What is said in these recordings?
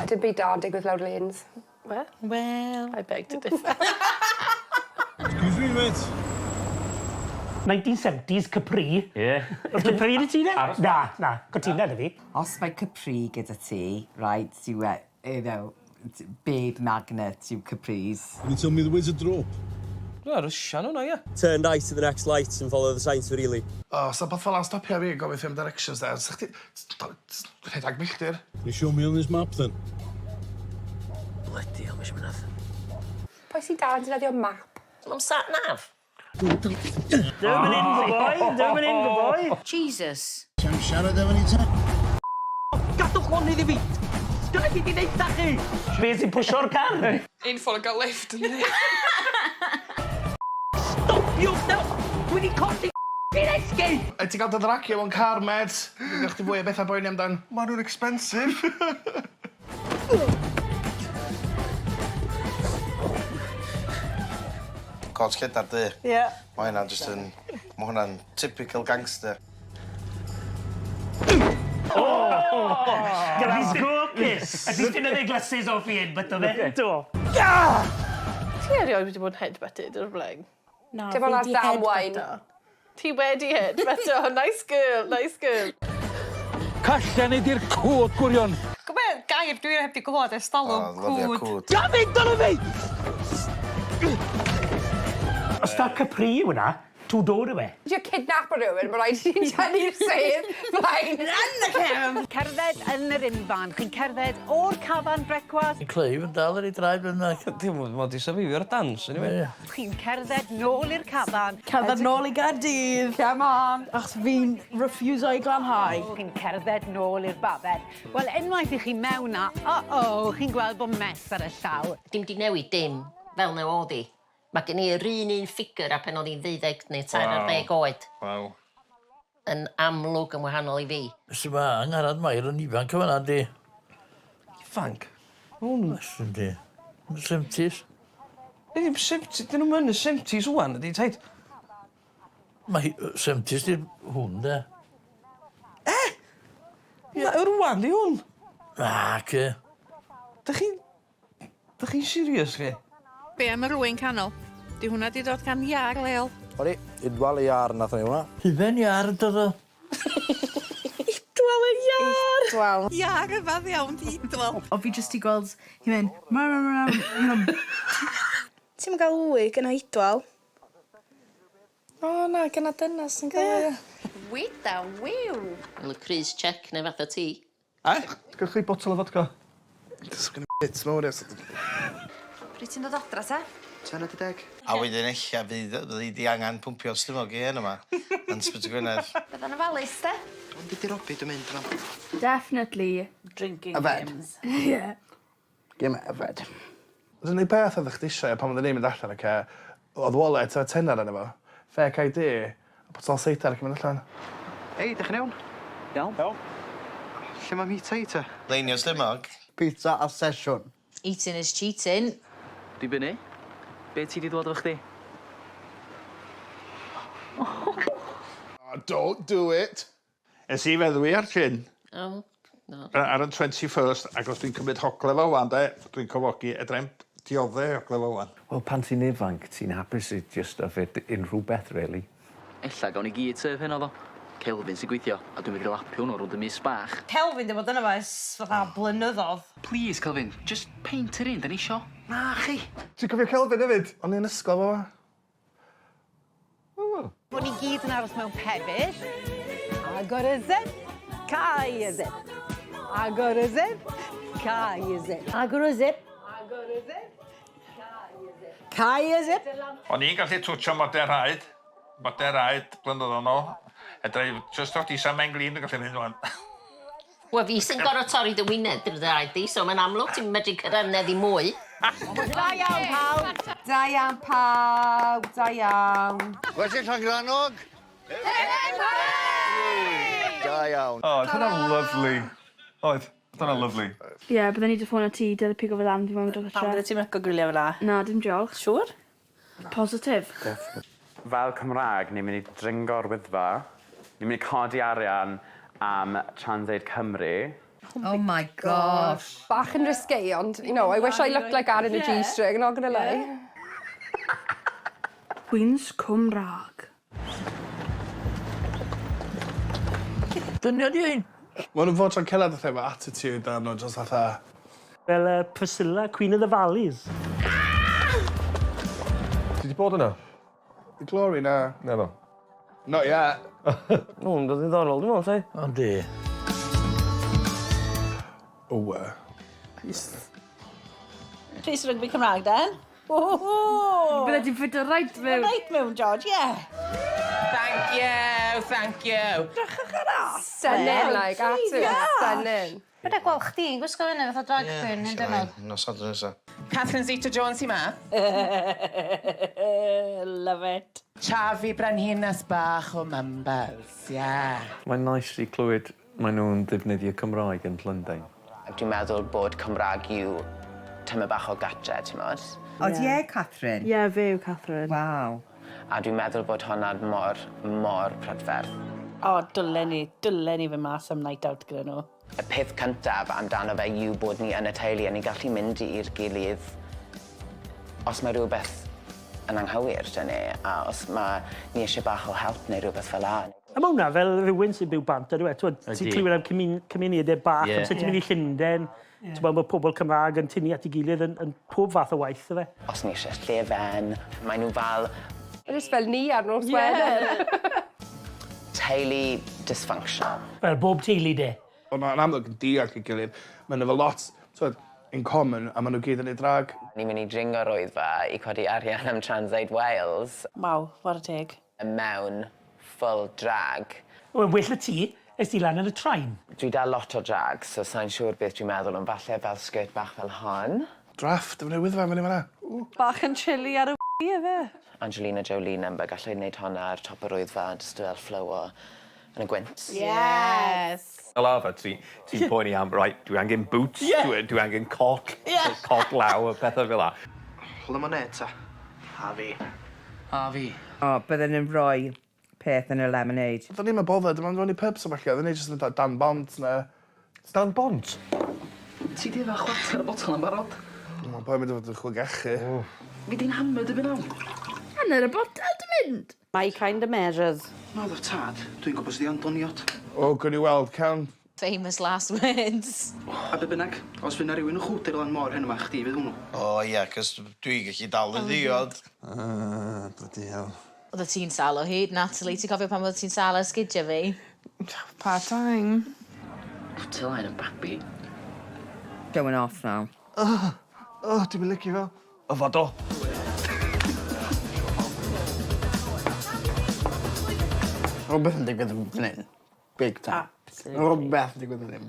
Dim byd da digwydd lawr lanes. Well, I beg to differ. Excuse me, mate. 1970s Capri. Ie. Oes Capri yn y ti na? Na, gotina dy fi. Os mae Capri gyda ti, right, you know, big magnet yw Capris. Can you tell me the way to drop? Wel, Rusian hwnna, ie. Turn right to the next light and follow the signs for really. O, sa'n beth fel an stopio fi gofio ffilm directions there. Sa'ch ti... Rhedeg milltir. Can you show me on this map then? Bloody hell, mis mynydd. Pwy sy'n da yn defnyddio map? Mam sat nav. Dwi'n mynd in fy boi. Jesus. Ti'n siarad efo ni te? Gadwch hwn iddi fi. Dyna chi di neud da chi. Be sy'n pwysio'r car? Un ffôn yn gael lift yn ni. Stopio, dwi di colli fi'n esgyn. Ti'n gael dy ddracio mewn car, med? Dwi'n gael chdi fwy o bethau boeni amdan. Ma' nhw'n expensive. Cod lledar di. Ie. Ma' hynna'n just yn... Ma' hwnna'n typical gangster. Gyda sgwpus. Ydy ti'n edrych glasses off i un, byta fe? Do. Ti erioed wedi bod yn headbutted o'r blaen? Dim ond ar damwain. Ti wedi headbutto. Nice girl, nice girl. Callen i di'r cwd, gwirion. Gwybod, gair dwi'n heb di gwybod ers talwm. Lyfio cwd. Gafin, dyna fi! Os da Capri yw hwnna, tŵ dod o fe. Ti'n kidnap rhywun, mae rhaid ti'n tynnu'r sedd blaen. Yn y cefn! Cerdded yn yr unfan. Chi'n cerdded o'r cafan brecwast. Cleif yn dal ar ei draed fyna. Dim ond mod i sefyfio'r dans, anyway. Chi'n cerdded nôl i'r cafan. Cerdded nôl i Gaerdydd. Come on. Achos fi'n refusio i glanhau. Chi'n cerdded nôl i'r babell. Wel, unwaith i chi mewn na, chi'n gweld bod mes ar y llaw. Dim di newid dim, fel na oedd i. Mae gen i'r un ffigur a pen oedd hi'n 12 neu 13 oed. Waw. Yn amlwg yn wahanol i fi. Sy'n ma, angharad Mair yn ifanc o fanna, di. Ifanc? Ysyn di. Yn y 70s. Dyn nhw'n mynd y 70s wwan, ydi taid? Mae 70s di hwn, de. Ie, rwan di hwn. Ac e. Dych chi'n serious, chi? Be am y rwy'n canol? Di hwnna di dod gan iar leol. Odi, idwal i ar nath ni hwnna. Hufen iar yn dod o. Idwal yn iar! Idwal. Iar y fad iawn di idwal. O fi jyst i gweld hi'n mynd... Ti'n gael wyg yna idwal? O na, gyna dynas yn gael e. Wyda, wiw. Wel, y Chris check neu fath o ti. Gwych chi botol o fodca? Dysg yn bits mawr eas. Pryd ti'n dod adra, te? 10 A wedyn eich fydd i di angen pwmpio'r stumog i hyn yma. Yn Sbyty Gwynedd. Bydd yn ofalus, te? Ond beth i'r obi dwi'n mynd yna? Definitely. Drinking Yfed. games. Ie. Gym yfed. Oedd yn ei beth oedd eich disio pan oedd yn ei mynd allan ac oedd wallet a tenar yn efo. Fec ID. A botol seidar ac yn mynd allan. Ei, dych chi'n iawn? Iawn. Iawn. Lle mae mita i te? Leinio stumog. Pizza a sesiwn. Eating is cheating. Di bynu? Be ti di ddod efo chdi? Oh, don't do it. Es i feddwi ar Chyn O, no. ar y 21st, ac os dwi'n cymryd hoglef o wan, dwi'n cyfogi edrych dioddau hoglef o wan. Wel, pan ti'n ifanc, ti'n hapus i just yfed unrhyw beth, really. Ella gawn ni gyd sef hyn o ddo. Kelvin sy'n gweithio, a dwi'n mynd i lapio hwnnw rwnd y mis bach. Kelvin, dim bod yna fes fatha blynyddodd. Please, Kelvin, just paint yr un, da ni isio. Na, chi. Ti'n cofio Kelvin hefyd? O'n i'n ysgol fo. Bod ni gyd yn aros mewn pefyll. Agor y zip, cae y zip. Agor y zip, cae y zip. Agor y zip. Agor y zip, cae y zip. Cae y zip. O'n i'n gallu twtio moderaid blynyddoedd yn ôl. Edrych, just o'r disa mewn glin yn gallu mynd wan. Wel, fi sy'n gorau torri dy wyneb i'r ddraed di, so mae'n amlwg ti'n medru cyrraedd i mwy. Da iawn, pawb. Da iawn, pawb. Da iawn. Wedi Llangrannog? Da iawn. Oh, dyna'n lyflu. Oedd, dyna'n lyflu. Ie, byddwn ni dy ffôn o ti, dyna pigo fel am, dim ond dod o Pam tre. bydde ti'n meco gwylio fel la? Na, dim diolch. Siwr? Positif. Fel Cymraeg, ni'n mynd i dringo'r wyddfa. Ni'n mynd i codi arian am Translate Cymru. Oh my gosh. Bach yn risque, ond, you know, I wish I looked like Anna in a G-string, not gonna lie. Gwyns Cymraeg. Dyna di un. Maen nhw'n fod tro'n celad o lle efo attitude a nhw just fatha... Fel Priscilla, Queen of the Valleys. Ti di bod yna? Di Glory, na. Na no. Not yet. Nw'n dod i ddorol, dwi'n meddwl, lle. O, di. Rhys rygbi Cymraeg, den. Bydde ti'n ffit o reit mewn. Reit mewn, George, yeah. Thank you, thank you. Drachwch ar os. Stunning, like, absolutely stunning. Bydde gweld chdi'n gwisgo hynny fath o drag queen, yn dynol. Nos adre nesa. Catherine Zeta-Jones i ma. Love it. Chafi brenhines bach o mambals, yeah. Mae'n nice i clywed maen nhw'n ddefnyddio Cymraeg yn Llundain. Dwi'n meddwl bod Cymraeg yw tyma bach o gatre, ti'n modd? O, di Catherine? Ie, fe yw Catherine. Waw. A dwi'n meddwl bod hwnna'n mor prydferth. O, dylen ni fy mas am night out gyda nhw. Y peth cyntaf amdano fe yw bod ni yn y teulu a ni gallu mynd i'r gilydd os mae rhywbeth yn anghywir, dyn ni, a os mae ni eisiau bach o help neu rhywbeth fel la. A mae hwnna fel rhywun sy'n byw bant, ydw e? Ti'n clywed am cymunedau bach, am sut ti'n mynd i Llundain, ti'n bod mae pobl Cymraeg yn tynnu at ei gilydd yn pob fath o waith, ydw e? Os ni eisiau llefen, mae nhw fel... Just fel ni ar nos Wener. Teulu dysfunctional. Fel bob teulu de. Ond mae'n amlwg yn diolch i gilydd. Mae'n efo lot, in common, a maen nhw gyd yn ei drag. Ni'n mynd i dringo rwyddfa i codi arian am Translate Wales. Waw, war y teg. Mewn full drag. Wel, well y ti, es ti lan yn y train. Dwi da lot o drag, so sa'n siŵr beth dwi'n meddwl, ond falle fel skirt bach fel hon. Drafft, efo newydd fan fyny fan'na. Bach yn chilly ar y efe. Angelina Jolie number, gallai wneud honna ar top y rwyddfa, just fel flow o yn y gwynt. Yes. Fel arfer, ti'n poeni am, right, dwi angen boots, dwi angen cot, cot law, a pethau fel la. Hwla ma net ta? A fi. A fi. O, bydden nhw'n rhoi peth yn y lemonade. Do'n ni'n bothered, mae'n rhoi pubs o falle. Do'n ni'n just yn dan bont, ne. Dan bont? Ti di efo chwarter y botol yn barod? Mae'n boi mynd o chwygechu. Fi di'n hammer dy fynaw. Hanner y botel dy mynd. My kind of measures. Nad o'r tad, dwi'n gwybod sydd i Antoniot. O, gwni weld, cawn. Famous last words. A be bynnag, os fydd na rhywun yn chwtr lan mor hyn yma, chdi fydd hwnnw. O ie, cys dwi'n gallu dal y ddiod. Bloody hell. Oedd y ti'n sal o hyd, Natalie. Ti'n cofio pan oedd ti'n sal o sgidio fi? Part-time. Tylaen yn babi. Going off now. Dwi'n mynd licio fel. Y fod o. Rhywbeth yn digwydd yn fan hyn. Big time. Rhywbeth yn digwydd yn hyn.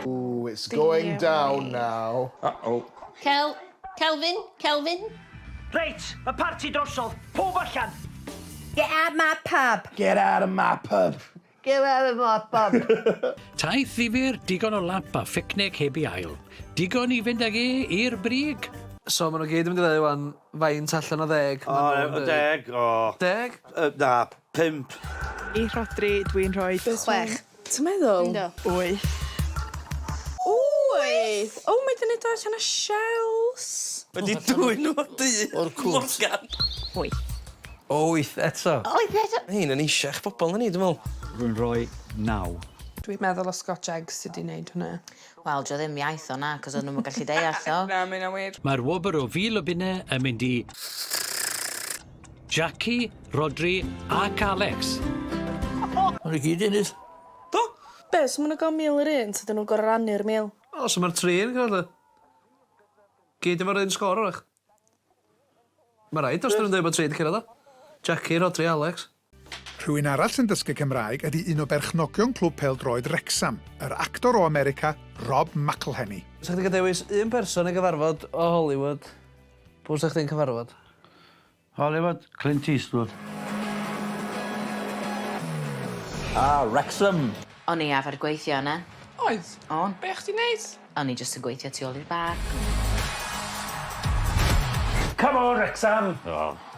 Ooh, it's going down now. Uh-oh. Kelvin? Reit, y parti drosodd, pob allan. Get out my pub. Get out of my pub. Get out of my pub. Taith ddifyr, digon o lap a fficneg heb i ail. Digon i fynd ag i'r brig. So, maen nhw gyd yn mynd i ddweud wan, faint allan o 10. O, 10, o. 10? Na, 5. I Rodri, dwi'n rhoi 6. Ti'n meddwl? 8. 8! O, mae dyn ni do allan o shells. Wedi dwy'n nhw di. O'r cwrs. 8. 8 eto. 8 eto? Hyn yn eisiach bobl na ni, dwi'n meddwl. Rwy'n rhoi 9. Dwi'n meddwl o Scotch eggs sydd wedi gwneud hwnna. Wel, dio ddim iaith o'na, cos o'n nhw'n gallu deall o. Na, mae'n wir. Mae'r wobr o fil o bunne yn mynd i Jackie, Rodri ac Alex. Mae'n gyd un is. Do? Be, so maen nhw'n gael mil yr un, so dyn nhw'n gorau rannu'r mil. O, so mae'r tri yn cael e. Gyd efo'r un sgor o'r eich. Mae rhaid os dyn nhw'n dweud bod tri wedi cyrraedd o. Jackie, Rodri, Alex. Rhywun arall yn dysgu Cymraeg ydy un o berchnogion clwb pêl-droed Wrexham, yr actor o America, Rob McElhenney. Sa'ch chi'n gadewis un person i gyfarfod o Hollywood? Pwy sa'ch chi'n cyfarfod? Hollywood, Clint Eastwood. Wrexham. O'n i arfer gweithio yna. Oedd? On. Be chdi'n neud? O'n i jyst yn gweithio tu ôl i'r bar. Come on, Wrexham.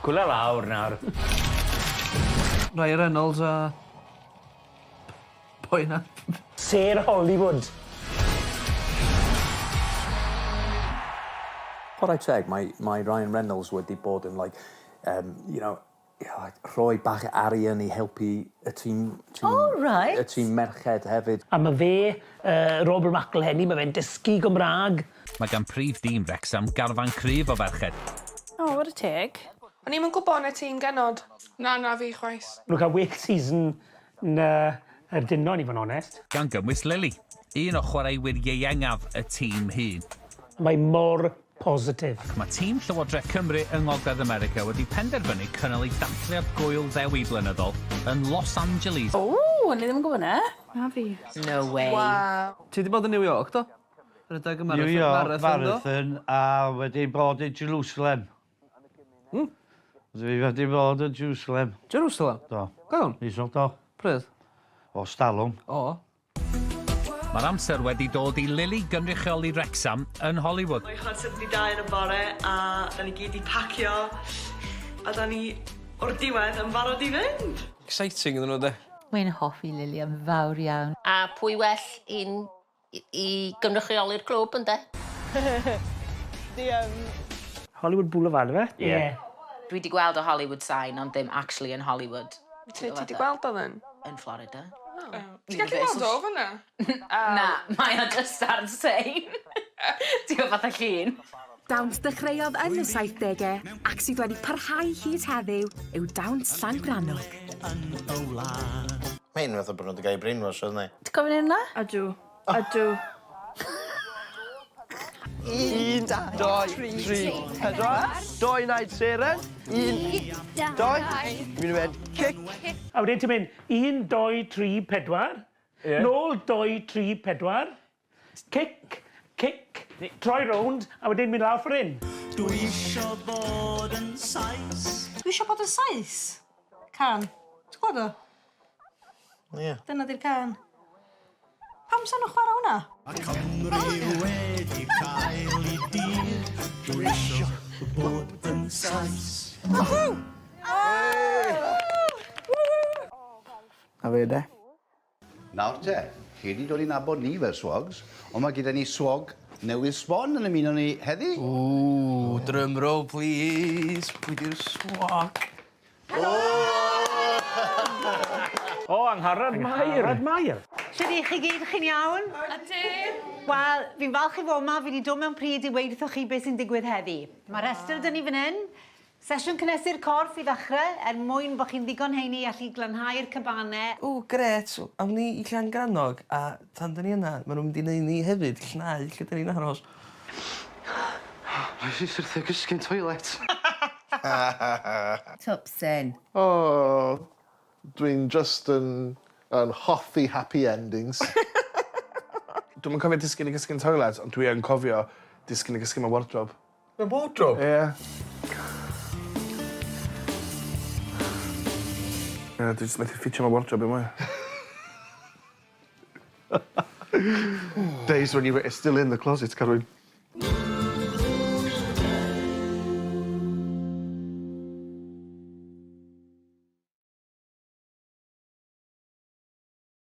Gwyle lawr nawr. Ryan Reynolds a... Boi na. Ser Hollywood. Chwarae teg, mae Ryan Reynolds wedi bod yn, like, rhoi bach o arian i helpu y tîm merched hefyd. A mae fe, Robert McElhenney, mae fe'n dysgu Gymraeg. Mae gan prif dîm Wrexham garfan cryf o ferched. O, what a teg. O'n i'n gwybod yn y tîm genod. Na, fi chwaith. Nhw'n cael well season na yr dynon, i fod yn onest. Gan gymwys Lily, un o chwaraewyr ieuengaf y tîm hun. Mae mor positif. Ac mae tîm Llywodraeth Cymru yng Ngogledd America wedi penderfynu cynnal ei dathliad gwyl ddewi blynyddol yn Los Angeles. O, o'n i ddim yn gwybod na. Na fi. No way. Wow. Ti wedi bod yn New York, do? Rydeg y New York Marathon a wedi bod yn Jerusalem. Dwi wedi bod yn Jerusalem. Jerusalem? Do. Gawn? Nisol do. Pryd? O Stalwm. O. Mae'r amser wedi dod i Lily gynrychioli Wrexham yn Hollywood. Mae chwan symud i dau yn y bore a da ni gyd i pacio a da ni o'r diwedd yn barod i fynd. Exciting ydyn nhw, de? Mae'n hoffi Lily yn fawr iawn. A pwy well i gynrychioli'r clwb, ynde? Hollywood Boulevard, fe? Ie. Dwi wedi gweld y Hollywood sign, ond ddim actually yn Hollywood. Ti wedi gweld o then? Yn Florida. Ti'n gallu gweld o fyna? Na, mae o just ar y sein. Ti'n gwybod fath o llun? Dawns dechreuodd yn y 70au ac sydd wedi parhau hyd heddiw yw dawns Llangrannog. Mae'n fath o bod nhw wedi cael brainwash, oedd ni? Ti'n gofyn hynna? Ydw. Ydw. 1, 2, 3, 4. 2 naid seren. 1, 2. Mi'n mynd cic. A wedyn ti'n mynd 1, 2, 3, 4. Nôl 2, 3, 4. Cic, cic. Troi rownd, a wedyn mynd lawr ffordd hyn. Dwi isio bod yn sais. Dwi isio bod yn sais? Can. Ti'n gwybod o? Ie. Dyna di'r can. Pam sa'n nhw chwarae hwnna? Mae Cymru wedi cael i dir. Dwi isio bod yn sais. A fe de? Nawr te, chi wedi dod i nabod ni fel swags, ond mae gyda ni swag newydd sbon yn ymuno ni heddi. Ooh, drum roll, please. Pwy di'r swag? O, Angharad Mair. Angharad Mair. Shwd i chi gyd, chi'n iawn? A ti? Wel, fi'n falch i fod yma, fi wedi dod mewn pryd i weid wrthoch chi beth sy'n digwydd heddi. Mae restr dyn ni fan hyn. Sesiwn cynnesu'r corff i ddechrau, mwyn bod chi'n ddigon heini allu glanhau'r cabanau. O, gret. Awn ni i Llangrannog, a tan dyn ni yna, maen nhw'n mynd i neud ni hefyd, llnau, lle dyn ni'n aros. Rhaid i syrthio gysgu'n toilet. Twpsyn. O, dwi'n just yn hoffi happy endings. Dwi'n cofio disgyn i gysgu'n toilet, ond dwi yn cofio disgyn i gysgu mewn wardrobe. Mewn wardrobe? Ie. Dwi jyst methu ffitio mewn wardrobe i mwy. Days when you were still in the closet, Carwyn.